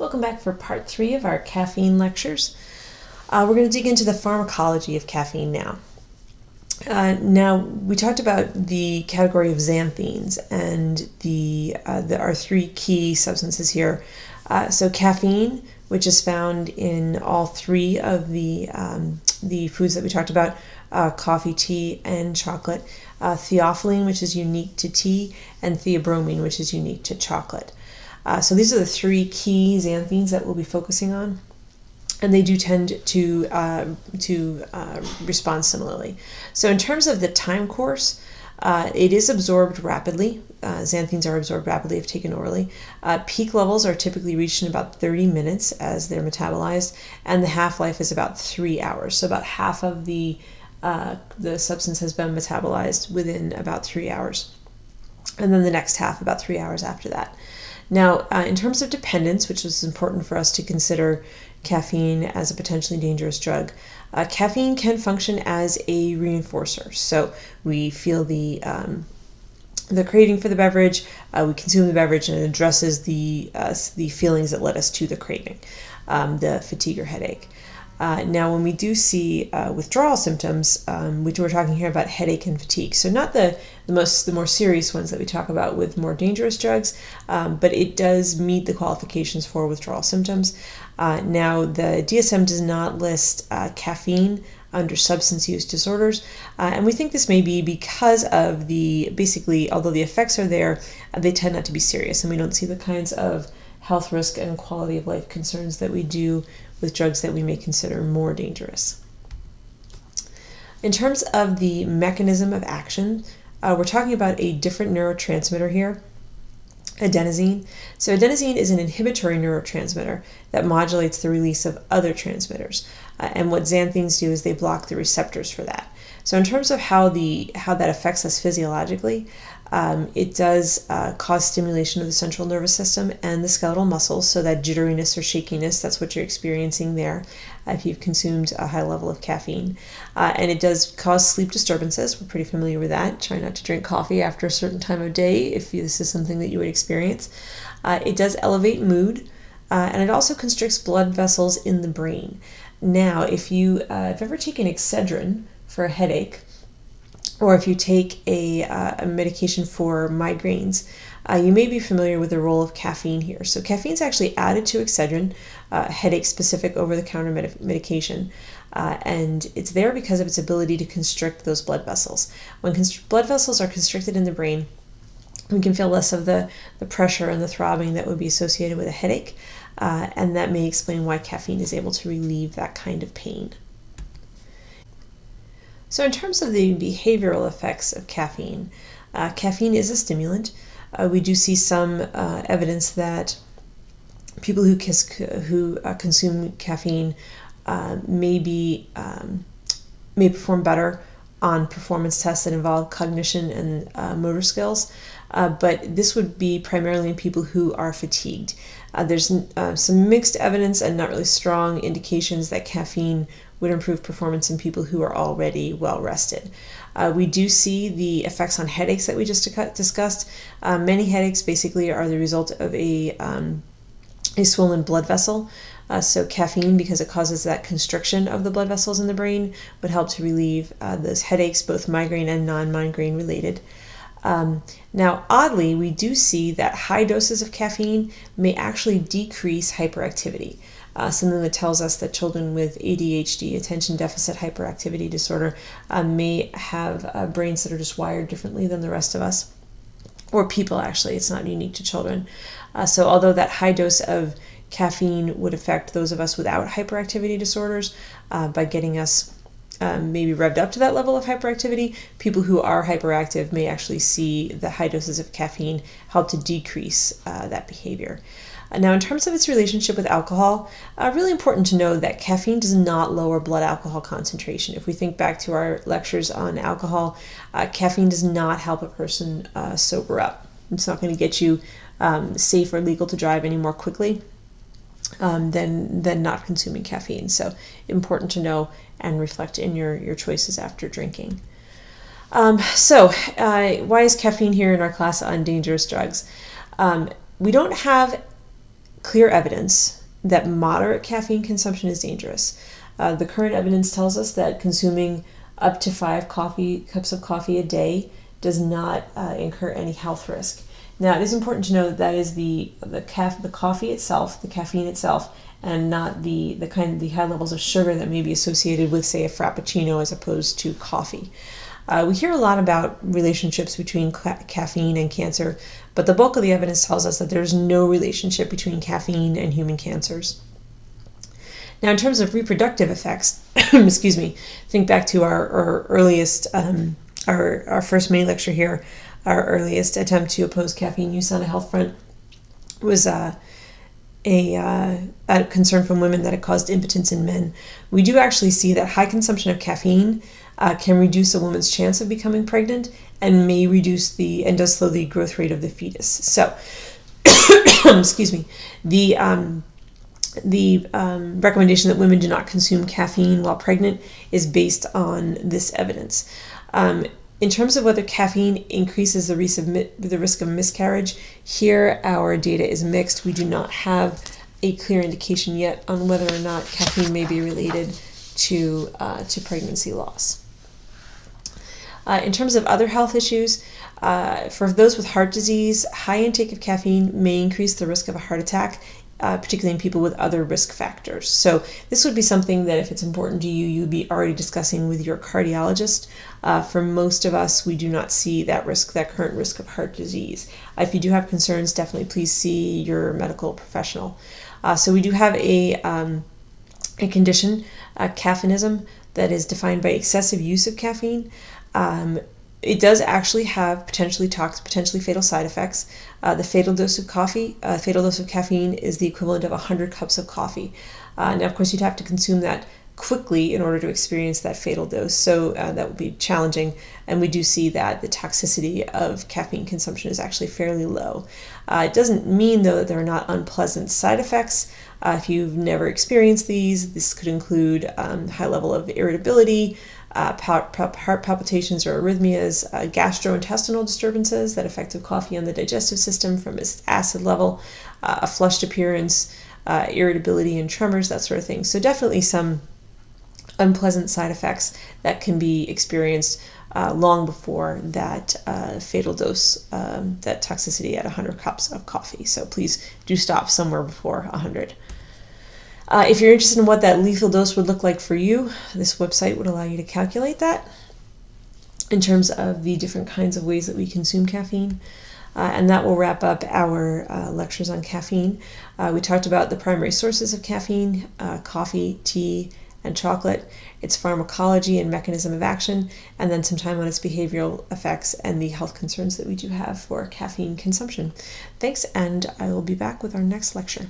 Welcome back for part 3 of our caffeine lectures. We're going to dig into the pharmacology of caffeine now. Now, we talked about the category of xanthines and our 3 key substances here. So caffeine, which is found in all 3 of the foods that we talked about, coffee, tea, and chocolate. Theophylline, which is unique to tea, and theobromine, which is unique to chocolate. So these are the 3 key xanthines that we'll be focusing on, and they do tend to respond similarly. So in terms of the time course, it is absorbed rapidly. Xanthines are absorbed rapidly if taken orally. Peak levels are typically reached in about 30 minutes as they're metabolized, and the half-life is about 3 hours. So about half of the substance has been metabolized within about 3 hours, and then the next half about 3 hours after that. Now, in terms of dependence, which is important for us to consider caffeine as a potentially dangerous drug, caffeine can function as a reinforcer. So we feel the craving for the beverage, we consume the beverage, and it addresses the feelings that led us to the craving, the fatigue or headache. Now, when we do see withdrawal symptoms, we're talking here about headache and fatigue. So not the more serious ones that we talk about with more dangerous drugs, but it does meet the qualifications for withdrawal symptoms. Now, the DSM does not list caffeine under substance use disorders, and we think this may be because of although the effects are there, they tend not to be serious, and we don't see the kinds of health risk and quality of life concerns that we do with drugs that we may consider more dangerous. In terms of the mechanism of action, we're talking about a different neurotransmitter here, adenosine. So adenosine is an inhibitory neurotransmitter that modulates the release of other transmitters. And what xanthines do is they block the receptors for that. So in terms of how that affects us physiologically, it does cause stimulation of the central nervous system and the skeletal muscles, so that jitteriness or shakiness, that's what you're experiencing there if you've consumed a high level of caffeine. And it does cause sleep disturbances. We're pretty familiar with that. Try not to drink coffee after a certain time of day if this is something that you would experience. It does elevate mood, and it also constricts blood vessels in the brain. Now, if you've ever taken Excedrin for a headache, or if you take a medication for migraines, you may be familiar with the role of caffeine here. So caffeine is actually added to Excedrin, headache-specific over-the-counter medication, and it's there because of its ability to constrict those blood vessels. When blood vessels are constricted in the brain, we can feel less of the pressure and the throbbing that would be associated with a headache, and that may explain why caffeine is able to relieve that kind of pain. So in terms of the behavioral effects of caffeine, caffeine is a stimulant. We do see some evidence that people who consume caffeine may perform better on performance tests that involve cognition and motor skills, but this would be primarily in people who are fatigued. There's some mixed evidence and not really strong indications that caffeine would improve performance in people who are already well rested. We do see the effects on headaches that we just discussed. Many headaches basically are the result of a swollen blood vessel. So caffeine, because it causes that constriction of the blood vessels in the brain, would help to relieve those headaches, both migraine and non-migraine related. Now, oddly, we do see that high doses of caffeine may actually decrease hyperactivity. Something that tells us that children with ADHD, attention deficit hyperactivity disorder, may have brains that are just wired differently than the rest of us, or people actually. It's not unique to children. So although that high dose of caffeine would affect those of us without hyperactivity disorders by getting us maybe revved up to that level of hyperactivity, people who are hyperactive may actually see the high doses of caffeine help to decrease that behavior. Now, in terms of its relationship with alcohol, really important to know that caffeine does not lower blood alcohol concentration. If we think back to our lectures on alcohol, caffeine does not help a person sober up. It's not going to get you safe or legal to drive any more quickly than not consuming caffeine. So important to know and reflect in your choices after drinking. Why is caffeine here in our class on dangerous drugs? We don't have clear evidence that moderate caffeine consumption is dangerous. The current evidence tells us that consuming up to 5 cups of coffee a day does not incur any health risk. Now, it is important to know that that is the coffee itself, the caffeine itself, and not the high levels of sugar that may be associated with, say, a frappuccino as opposed to coffee. We hear a lot about relationships between caffeine and cancer, but the bulk of the evidence tells us that there's no relationship between caffeine and human cancers. Now, in terms of reproductive effects, excuse me, think back to our earliest, our first mini lecture here. Our earliest attempt to oppose caffeine use on a health front was a concern from women that it caused impotence in men. We do actually see that high consumption of caffeine can reduce a woman's chance of becoming pregnant and may reduce and does slow the growth rate of the fetus. So, excuse me, the recommendation that women do not consume caffeine while pregnant is based on this evidence. In terms of whether caffeine increases the risk of miscarriage, here our data is mixed. We do not have a clear indication yet on whether or not caffeine may be related to pregnancy loss. In terms of other health issues, for those with heart disease, high intake of caffeine may increase the risk of a heart attack, particularly in people with other risk factors. So this would be something that, if it's important to you, you'd be already discussing with your cardiologist. For most of us, we do not see that current risk of heart disease. If you do have concerns, definitely please see your medical professional. So we do have a condition, caffeinism, that is defined by excessive use of caffeine. It does actually have potentially fatal side effects. The fatal dose of caffeine is the equivalent of 100 cups of coffee. Now, of course, you'd have to consume that quickly in order to experience that fatal dose, so that would be challenging. And we do see that the toxicity of caffeine consumption is actually fairly low. It doesn't mean, though, that there are not unpleasant side effects. If you've never experienced these, this could include high level of irritability, heart palpitations or arrhythmias, gastrointestinal disturbances, that effect of coffee on the digestive system from its acid level, a flushed appearance, irritability and tremors, that sort of thing. So definitely some unpleasant side effects that can be experienced long before that fatal dose, that toxicity at 100 cups of coffee. So please do stop somewhere before 100. If you're interested in what that lethal dose would look like for you, this website would allow you to calculate that in terms of the different kinds of ways that we consume caffeine. And that will wrap up our lectures on caffeine. We talked about the primary sources of caffeine, coffee, tea, and chocolate, its pharmacology and mechanism of action, and then some time on its behavioral effects and the health concerns that we do have for caffeine consumption. Thanks, and I will be back with our next lecture.